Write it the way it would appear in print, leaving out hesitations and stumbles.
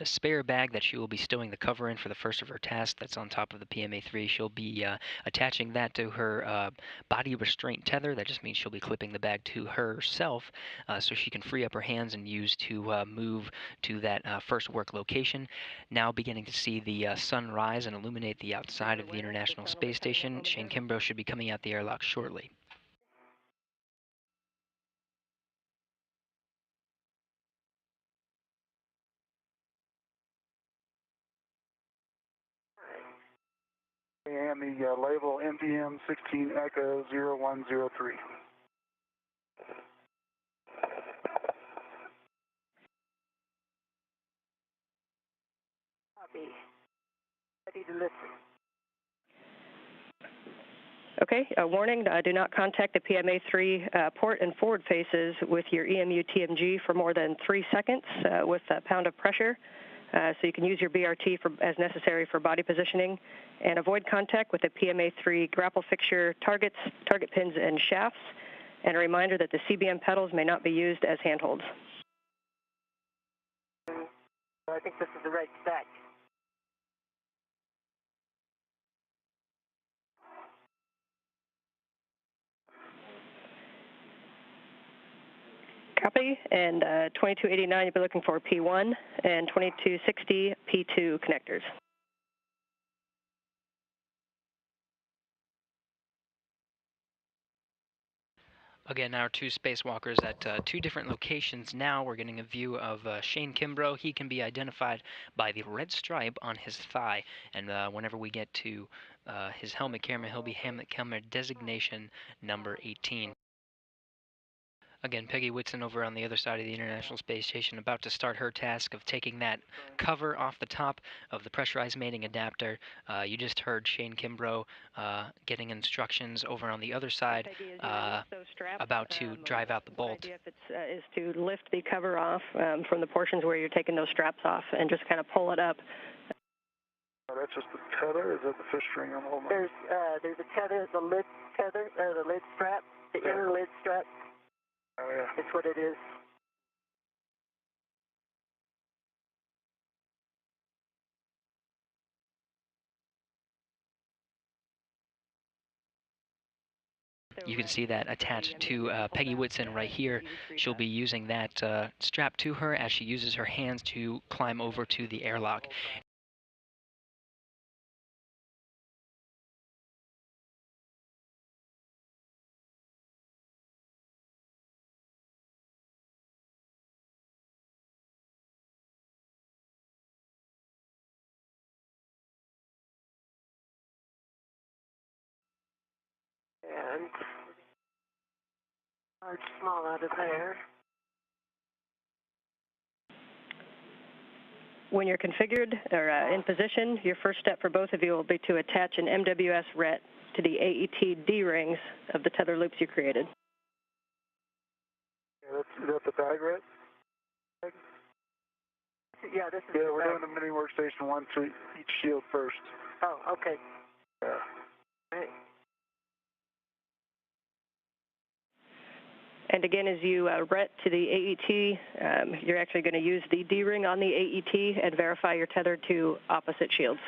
the spare bag that she will be stowing the cover in for the first of her tasks that's on top of the PMA-3. She'll be attaching that to her body restraint tether. That just means she'll be clipping the bag to herself so she can free up her hands and use to move to that first work location. Now beginning to see the sun rise and illuminate the outside of the International Space Station. Shane Kimbrough should be coming out the airlock shortly. And the label MDM 16 Echo 0103. Copy. Ready to listen. Okay, warning, do not contact the PMA-3 port and forward faces with your EMU TMG for more than 3 seconds with a pound of pressure. So you can use your BRT as necessary for body positioning, and avoid contact with the PMA-3 grapple fixture targets, target pins, and shafts. And a reminder that the CBM pedals may not be used as handholds. I think this is the right stack. Copy. And 2289, you'll be looking for P1, and 2260, P2 connectors. Again, our two spacewalkers at two different locations. Now we're getting a view of Shane Kimbrough. He can be identified by the red stripe on his thigh, and whenever we get to his helmet camera, he'll be helmet camera designation number 18. Again, Peggy Whitson over on the other side of the International Space Station, about to start her task of taking that cover off the top of the pressurized mating adapter. You just heard Shane Kimbrough getting instructions over on the other side about to drive out the bolt. The idea is to lift the cover off from the portions where you're taking those straps off and just kind of pull it up. That's just the tether? Is that the fish string I'm holding? There's a tether, the lid tether, the lid strap, the inner lid strap. Oh, yeah. It's what it is. You can see that attached to Peggy Whitson right here. She'll be using that strap to her as she uses her hands to climb over to the airlock. And large, small out of there. When you're configured or in position, your first step for both of you will be to attach an MWS RET to the AET D-rings of the tether loops you created. Yeah, is that the bag, right? Yeah, this is Yeah, we're doing the mini workstation one to each shield first. Oh, okay. Yeah. Right. And again, as you RET to the AET, you're actually going to use the D-ring on the AET and verify your tether to opposite shields.